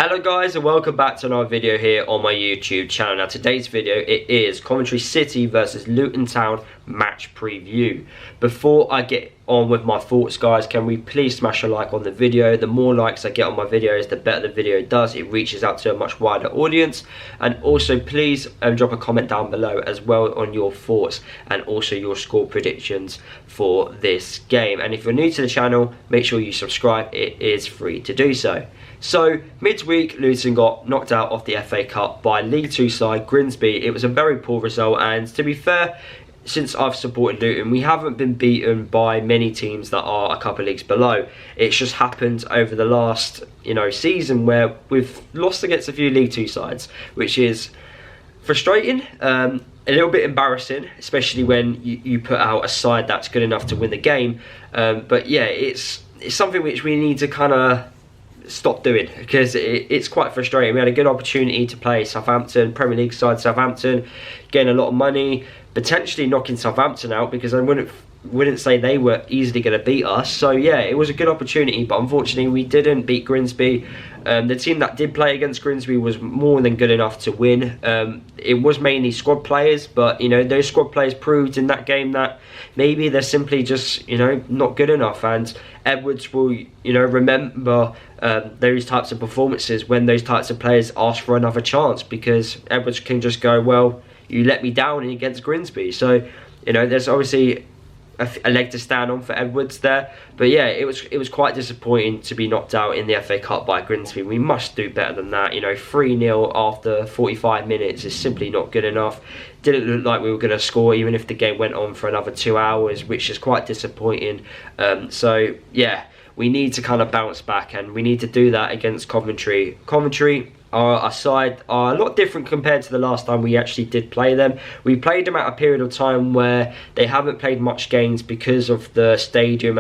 Hello guys and welcome back to another video here on my YouTube channel. Now today's video, it is Coventry City versus Luton Town match preview. Before I get on with my thoughts guys, can we please smash a like on the video? The more likes I get on my videos, the better the video does. It reaches out to a much wider audience. And also please drop a comment down below as well on your thoughts and also your score predictions for this game. And if you're new to the channel, make sure you subscribe. It is free to do so. So, midweek, Luton got knocked out of the FA Cup by League 2 side Grimsby. It was a very poor result, and to be fair, since I've supported Luton, we haven't been beaten by many teams that are a couple of leagues below. It's just happened over the last, season where we've lost against a few League 2 sides, which is frustrating, a little bit embarrassing, especially when you put out a side that's good enough to win the game. But yeah, it's something which we need to kind of stop doing, because it's quite frustrating. We had a good opportunity to play Southampton, Premier League side Southampton, getting a lot of money, potentially knocking Southampton out, because I wouldn't say they were easily going to beat us. So yeah, it was a good opportunity, but unfortunately we didn't beat Grimsby. The team that did play against Grimsby was more than good enough to win. It was mainly squad players, but those squad players proved in that game that maybe they're simply just not good enough. And Edwards will remember those types of performances when those types of players ask for another chance, because Edwards can just go, well, you let me down against Grimsby. So there's obviously a leg to stand on for Edwards there. But yeah, it was quite disappointing to be knocked out in the FA Cup by Grimsby. We must do better than that. 3-0 after 45 minutes is simply not good enough. Didn't look like we were going to score even if the game went on for another 2 hours, which is quite disappointing. So yeah, we need to kind of bounce back, and we need to do that against Coventry. Coventry are a side are a lot different compared to the last time we actually did play them. We played them at a period of time where they haven't played much games because of the stadium,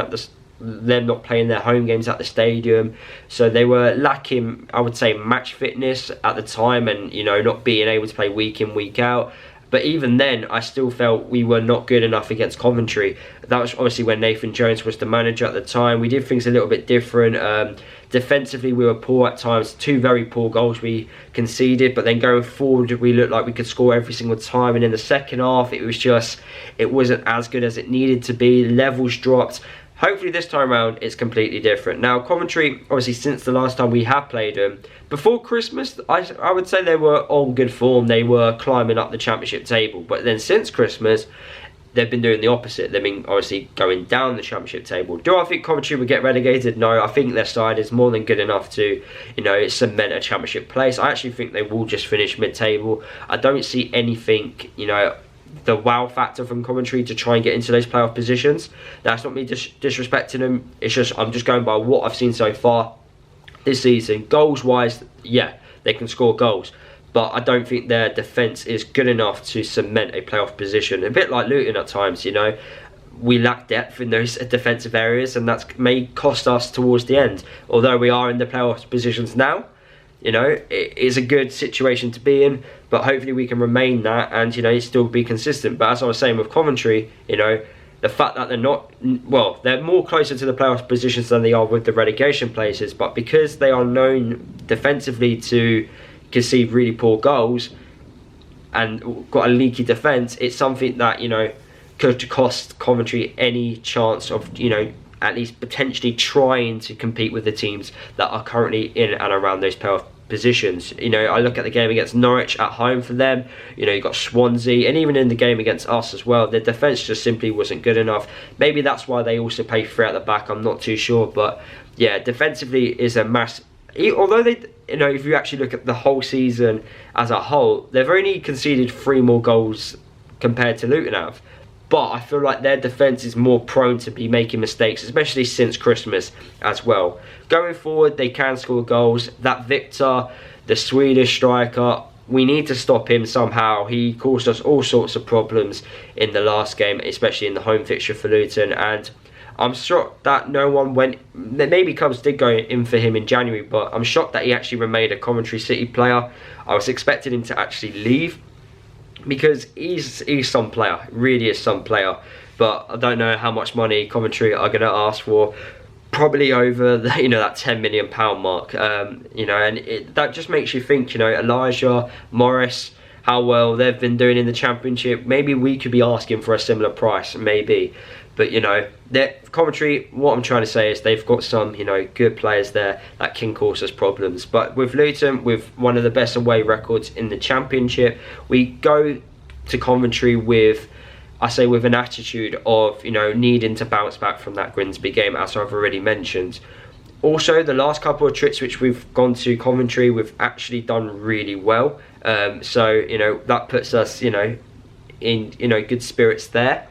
them not playing their home games at the stadium. So they were lacking, I would say, match fitness at the time, and not being able to play week in, week out. But even then, I still felt we were not good enough against Coventry. That was obviously when Nathan Jones was the manager at the time. We did things a little bit different. Defensively, we were poor at times. 2 very poor goals we conceded. But then going forward, we looked like we could score every single time. And in the second half, it wasn't as good as it needed to be. Levels dropped. Hopefully this time around it's completely different. Now Coventry, obviously since the last time we have played them, before Christmas, I would say they were on good form. They were climbing up the championship table. But then since Christmas, they've been doing the opposite. They've been obviously going down the championship table. Do I think Coventry would get relegated? No, I think their side is more than good enough to, cement a championship place. I actually think they will just finish mid-table. I don't see anything, the wow factor from Coventry to try and get into those playoff positions. That's not me disrespecting them. It's just I'm just going by what I've seen so far this season. Goals wise, yeah, they can score goals, but I don't think their defence is good enough to cement a playoff position. A bit like Luton at times, we lack depth in those defensive areas, and that may cost us towards the end. Although we are in the playoff positions now, it is a good situation to be in, but hopefully we can remain that and, still be consistent. But as I was saying with Coventry, the fact that they're not, well, they're more closer to the playoff positions than they are with the relegation places, but because they are known defensively to concede really poor goals and got a leaky defence, it's something that, could cost Coventry any chance of, at least potentially trying to compete with the teams that are currently in and around those playoff positions. I look at the game against Norwich at home for them. You've got Swansea, and even in the game against us as well, their defence just simply wasn't good enough. Maybe that's why they also play 3 at the back. I'm not too sure, but yeah, defensively is a mass. Although they, if you actually look at the whole season as a whole, they've only conceded 3 more goals compared to Luton have. But I feel like their defence is more prone to be making mistakes, especially since Christmas as well. Going forward, they can score goals. That Victor, the Swedish striker, we need to stop him somehow. He caused us all sorts of problems in the last game, especially in the home fixture for Luton. And I'm shocked that no one went. Maybe Cubs did go in for him in January, but I'm shocked that he actually remained a Coventry City player. I was expecting him to actually leave, because he's some player, really is some player. But I don't know how much money Coventry are going to ask for probably over the, that £10 million mark. And that just makes you think, Elijah, Morris, how well they've been doing in the Championship. Maybe we could be asking for a similar price, maybe. But Coventry, what I'm trying to say is they've got some good players there that can cause us problems. But with Luton, with one of the best away records in the Championship, we go to Coventry with, I say, with an attitude of needing to bounce back from that Grimsby game, as I've already mentioned. Also, the last couple of trips which we've gone to Coventry, we've actually done really well. So that puts us in good spirits there.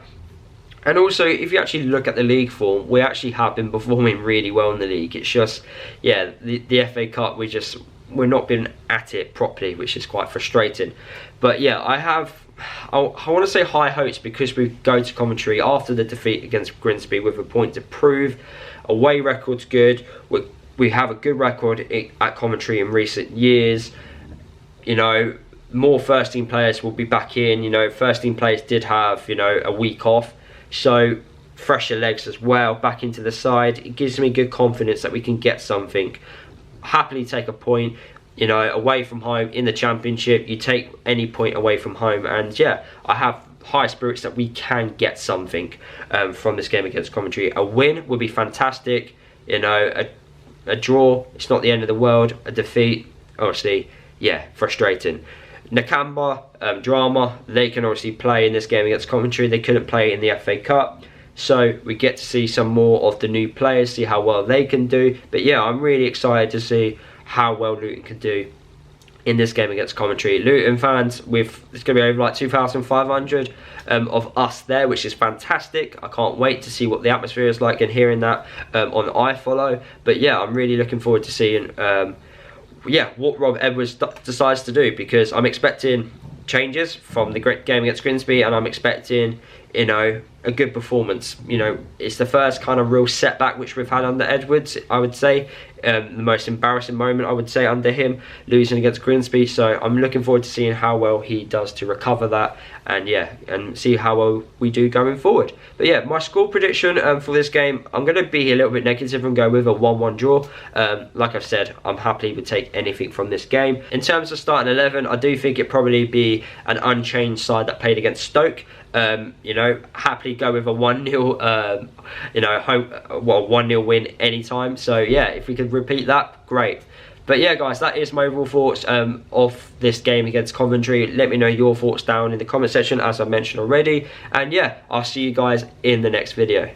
And also, if you actually look at the league form, we actually have been performing really well in the league. It's just, the FA Cup, we're not been at it properly, which is quite frustrating. But yeah, I want to say high hopes, because we go to Coventry after the defeat against Grimsby with a point to prove. Away record's good. We have a good record at Coventry in recent years. More first team players will be back in. First team players did have a week off, so fresher legs as well back into the side. It gives me good confidence that we can get something. Happily take a point away from home in the Championship. You take any point away from home, and yeah, I have high spirits that we can get something from this game against Coventry. A win would be fantastic. A draw, it's not the end of the world. A defeat, obviously, yeah, frustrating. Nakamba, Drama, they can obviously play in this game against Coventry. They couldn't play in the FA Cup, so we get to see some more of the new players, see how well they can do. But yeah, I'm really excited to see how well Luton can do in this game against Coventry. Luton fans, it's going to be over like 2,500 of us there, which is fantastic. I can't wait to see what the atmosphere is like and hearing that on iFollow. But yeah, I'm really looking forward to seeing what Rob Edwards decides to do, because I'm expecting changes from the game against Grimsby, and I'm expecting a good performance. It's the first kind of real setback which we've had under Edwards, I would say. The most embarrassing moment, I would say, under him, losing against Grimsby. So I'm looking forward to seeing how well he does to recover that, and see how well we do going forward. But yeah, my score prediction for this game, I'm going to be a little bit negative and go with a 1-1 draw. Like I've said, I'm happy to take anything from this game. In terms of starting 11, I do think it probably be an unchanged side that played against Stoke. Happily go with a 1-0 1-0 win anytime. So yeah, if we could repeat that, great. But yeah, guys, that is my overall thoughts of this game against Coventry. Let me know your thoughts down in the comment section, as I mentioned already. And yeah, I'll see you guys in the next video.